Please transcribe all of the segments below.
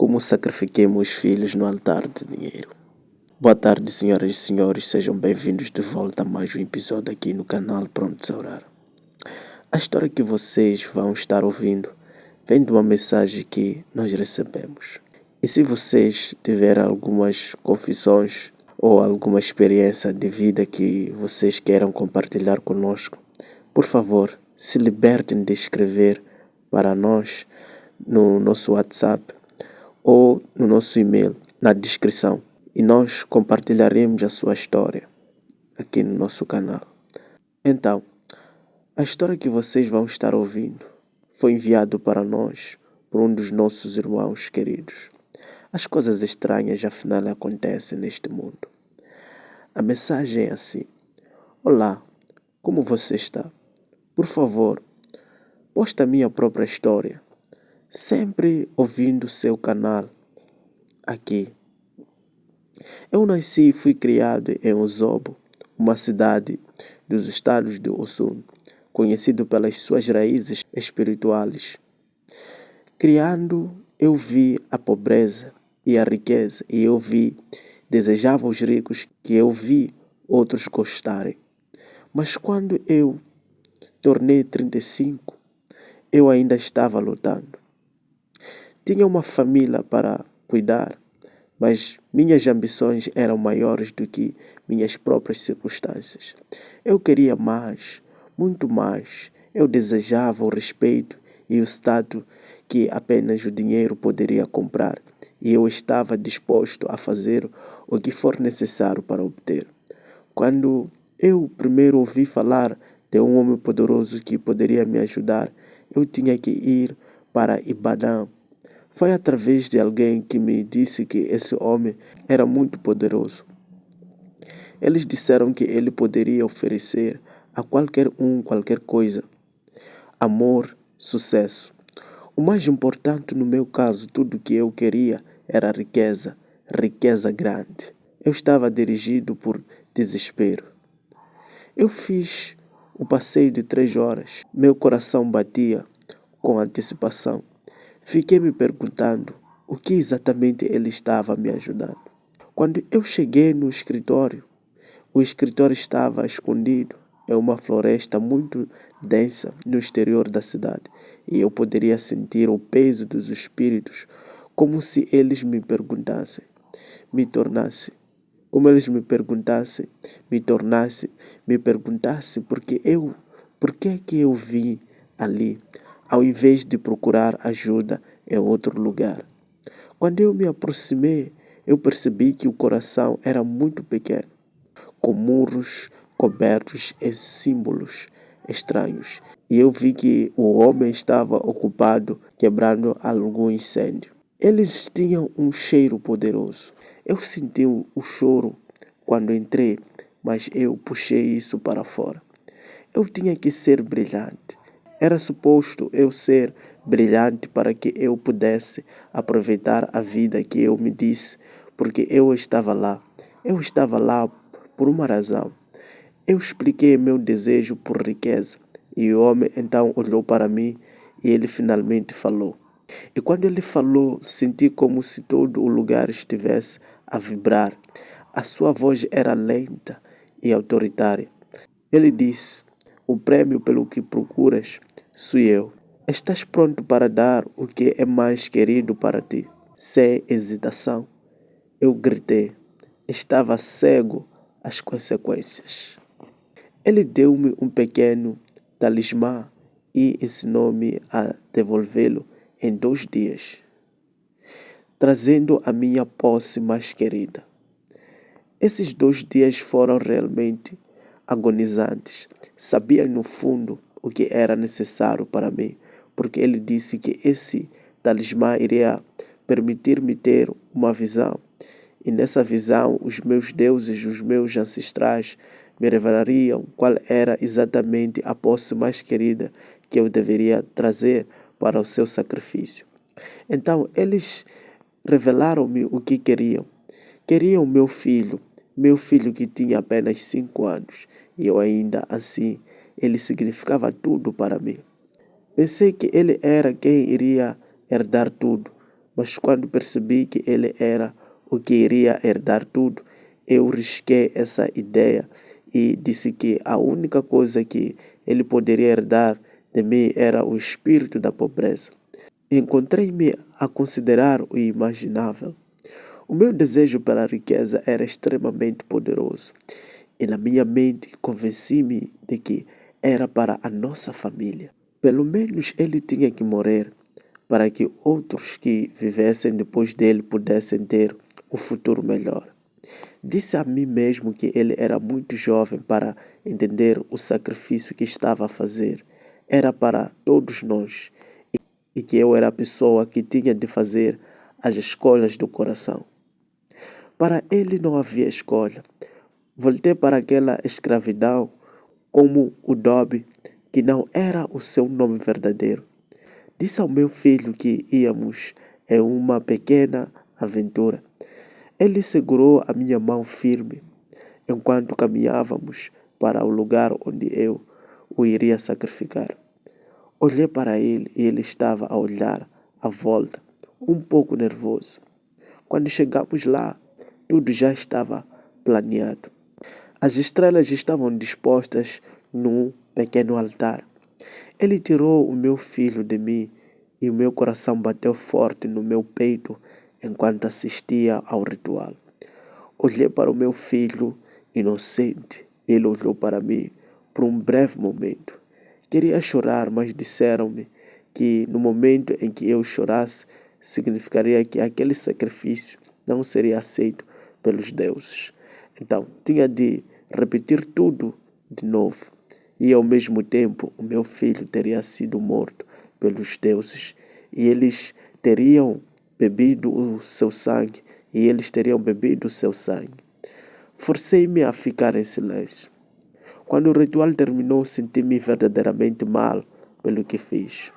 Como sacrifiquei meus filhos no altar de dinheiro. Boa tarde, senhoras e senhores, sejam bem-vindos de volta a mais um episódio aqui no canal Prontos a Orar. A história que vocês vão estar ouvindo vem de uma mensagem que nós recebemos. E se vocês tiverem algumas confissões ou alguma experiência de vida que vocês queiram compartilhar conosco, por favor, se libertem de escrever para nós no nosso WhatsApp ou no nosso e-mail, na descrição. E nós compartilharemos a sua história aqui no nosso canal. Então, a história que vocês vão estar ouvindo foi enviada para nós por um dos nossos irmãos queridos. As coisas estranhas afinal acontecem neste mundo. A mensagem é assim: Olá, como você está? Por favor, posta a minha própria história. Sempre ouvindo seu canal aqui. Eu nasci e fui criado em Ozobo, uma cidade dos estados de Osun, conhecido pelas suas raízes espirituais. Criando, eu vi a pobreza e a riqueza, e desejava os ricos que eu vi outros gostarem. Mas quando eu tornei 35, eu ainda estava lutando. Tinha uma família para cuidar, mas minhas ambições eram maiores do que minhas próprias circunstâncias. Eu queria mais, muito mais. Eu desejava o respeito e o status que apenas o dinheiro poderia comprar, e eu estava disposto a fazer o que for necessário para obter. Quando eu primeiro ouvi falar de um homem poderoso que poderia me ajudar, eu tinha que ir para Ibadan. Foi através de alguém que me disse que esse homem era muito poderoso. Eles disseram que ele poderia oferecer a qualquer coisa: amor, sucesso. O mais importante no meu caso, tudo o que eu queria era riqueza, riqueza grande. Eu estava dirigido por desespero. Eu fiz o passeio de 3 horas. Meu coração batia com antecipação. Fiquei me perguntando o que exatamente ele estava me ajudando. Quando eu cheguei no escritório, o escritório estava escondido em uma floresta muito densa no exterior da cidade, e eu poderia sentir o peso dos espíritos, como se eles me perguntassem, me tornasse, como eles me perguntassem, me perguntasse por que é que eu vim ali, ao invés de procurar ajuda em outro lugar. Quando eu me aproximei, eu percebi que o coração era muito pequeno, com muros cobertos em símbolos estranhos, e eu vi que o homem estava ocupado quebrando algum incêndio. Eles tinham um cheiro poderoso. Eu senti o choro quando entrei, mas eu puxei isso para fora. Eu tinha que ser brilhante. Era suposto eu ser brilhante para que eu pudesse aproveitar a vida que eu me disse, porque eu estava lá. Eu estava lá por uma razão. Eu expliquei meu desejo por riqueza, e o homem então olhou para mim e ele finalmente falou. E quando ele falou, senti como se todo o lugar estivesse a vibrar. A sua voz era lenta e autoritária. Ele disse: O prêmio pelo que procuras sou eu. Estás pronto para dar o que é mais querido para ti? Sem hesitação, eu gritei. Estava cego às consequências. Ele deu-me um pequeno talismã e ensinou-me a devolvê-lo em 2 dias, trazendo a minha posse mais querida. Esses 2 dias foram realmente agonizantes. Sabia no fundo o que era necessário para mim, porque ele disse que esse talismã iria permitir-me ter uma visão. E nessa visão, os meus deuses, os meus ancestrais, me revelariam qual era exatamente a posse mais querida que eu deveria trazer para o seu sacrifício. Então, eles revelaram-me o que queriam. Queriam meu filho que tinha apenas 5 anos, e eu ainda assim, ele significava tudo para mim. Pensei que ele era quem iria herdar tudo, mas quando percebi que ele era o que iria herdar tudo, eu risquei essa ideia e disse que a única coisa que ele poderia herdar de mim era o espírito da pobreza. Encontrei-me a considerar o imaginável. O meu desejo pela riqueza era extremamente poderoso e na minha mente convenci-me de que era para a nossa família. Pelo menos ele tinha que morrer para que outros que vivessem depois dele pudessem ter um futuro melhor. Disse a mim mesmo que ele era muito jovem para entender o sacrifício que estava a fazer. Era para todos nós e que eu era a pessoa que tinha de fazer as escolhas do coração. Para ele não havia escolha. Voltei para aquela escravidão como o Dobby, que não era o seu nome verdadeiro. Disse ao meu filho que íamos em uma pequena aventura. Ele segurou a minha mão firme enquanto caminhávamos para o lugar onde eu o iria sacrificar. Olhei para ele e ele estava a olhar à volta, um pouco nervoso. Quando chegamos lá, tudo já estava planeado. As estrelas estavam dispostas num pequeno altar. Ele tirou o meu filho de mim e o meu coração bateu forte no meu peito enquanto assistia ao ritual. Olhei para o meu filho inocente. Ele olhou para mim por um breve momento. Queria chorar, mas disseram-me que no momento em que eu chorasse, significaria que aquele sacrifício não seria aceito pelos deuses. Então, tinha de repetir tudo de novo. E ao mesmo tempo, o meu filho teria sido morto pelos deuses. E eles teriam bebido o seu sangue. E eles teriam bebido o seu sangue. Forcei-me a ficar em silêncio. Quando o ritual terminou, senti-me verdadeiramente mal pelo que fiz.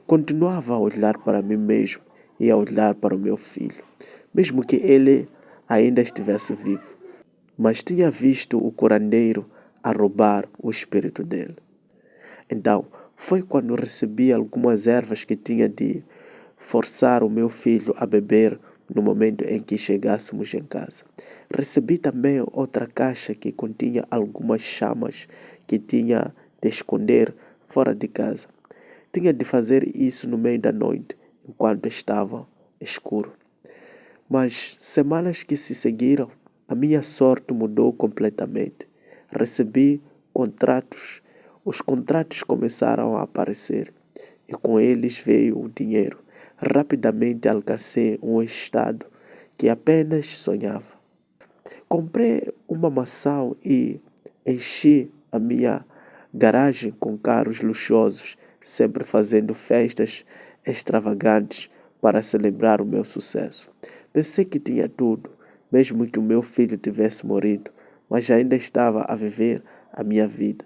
Continuava a olhar para mim mesmo e a olhar para o meu filho, mesmo que ele ainda estivesse vivo. Mas tinha visto o curandeiro a roubar o espírito dele. Então, foi quando recebi algumas ervas que tinha de forçar o meu filho a beber no momento em que chegássemos em casa. Recebi também outra caixa que continha algumas chamas que tinha de esconder fora de casa. Tinha de fazer isso no meio da noite, enquanto estava escuro. Mas semanas que se seguiram, a minha sorte mudou completamente. Recebi contratos. Os contratos começaram a aparecer e com eles veio o dinheiro. Rapidamente alcancei um estado que apenas sonhava. Comprei uma mansão e enchi a minha garagem com carros luxuosos, sempre fazendo festas extravagantes para celebrar o meu sucesso. Pensei que tinha tudo, mesmo que o meu filho tivesse morrido, mas ainda estava a viver a minha vida.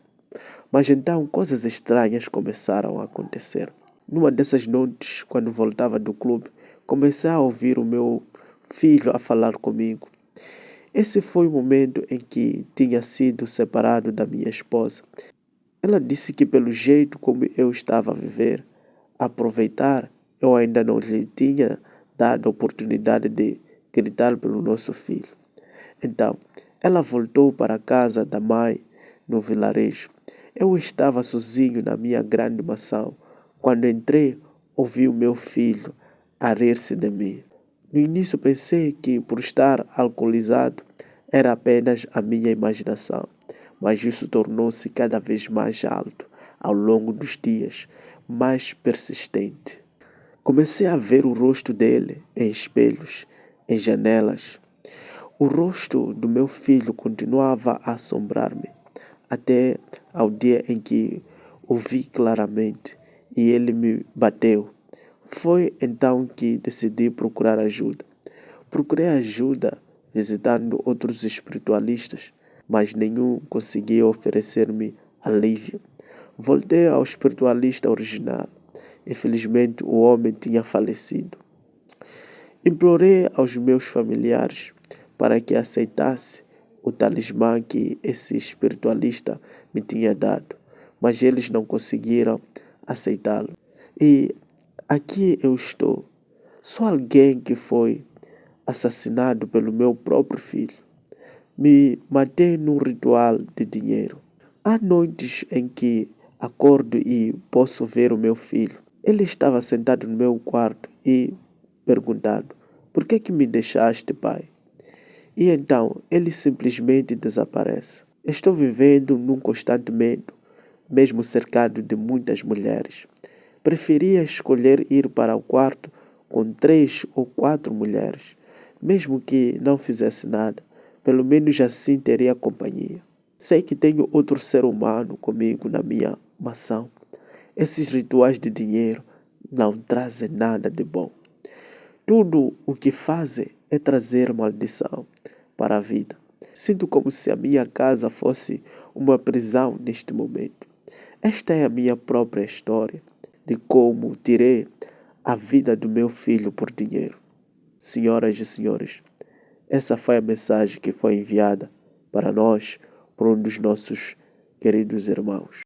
Mas então coisas estranhas começaram a acontecer. Numa dessas noites, quando voltava do clube, comecei a ouvir o meu filho a falar comigo. Esse foi o momento em que tinha sido separado da minha esposa. Ela disse que pelo jeito como eu estava a viver, a aproveitar, eu ainda não lhe tinha dado a oportunidade de gritar pelo nosso filho. Então, ela voltou para a casa da mãe no vilarejo. Eu estava sozinho na minha grande mansão. Quando entrei, ouvi o meu filho a rir-se de mim. No início pensei que por estar alcoolizado era apenas a minha imaginação, mas isso tornou-se cada vez mais alto ao longo dos dias, mais persistente. Comecei a ver o rosto dele em espelhos, em janelas. O rosto do meu filho continuava a assombrar-me, até ao dia em que o vi claramente e ele me bateu. Foi então que decidi procurar ajuda. Procurei ajuda visitando outros espiritualistas, mas nenhum conseguia oferecer-me alívio. Voltei ao espiritualista original. Infelizmente, o homem tinha falecido. Implorei aos meus familiares para que aceitasse o talismã que esse espiritualista me tinha dado, mas eles não conseguiram aceitá-lo. E aqui eu estou, Sou alguém que foi assassinado pelo meu próprio filho. Me matei num ritual de dinheiro. Há noites em que acordo e posso ver o meu filho. Ele estava sentado no meu quarto e perguntando: por que me deixaste, pai? E então ele simplesmente desaparece. Estou vivendo num constante medo, mesmo cercado de muitas mulheres. Preferia escolher ir para o quarto com 3 ou 4 mulheres, mesmo que não fizesse nada, pelo menos assim teria companhia. Sei que tenho outro ser humano comigo na minha mansão. Esses rituais de dinheiro não trazem nada de bom. Tudo o que fazem é trazer maldição para a vida. Sinto como se a minha casa fosse uma prisão neste momento. Esta é a minha própria história de como tirei a vida do meu filho por dinheiro. Senhoras e senhores, essa foi a mensagem que foi enviada para nós por um dos nossos queridos irmãos.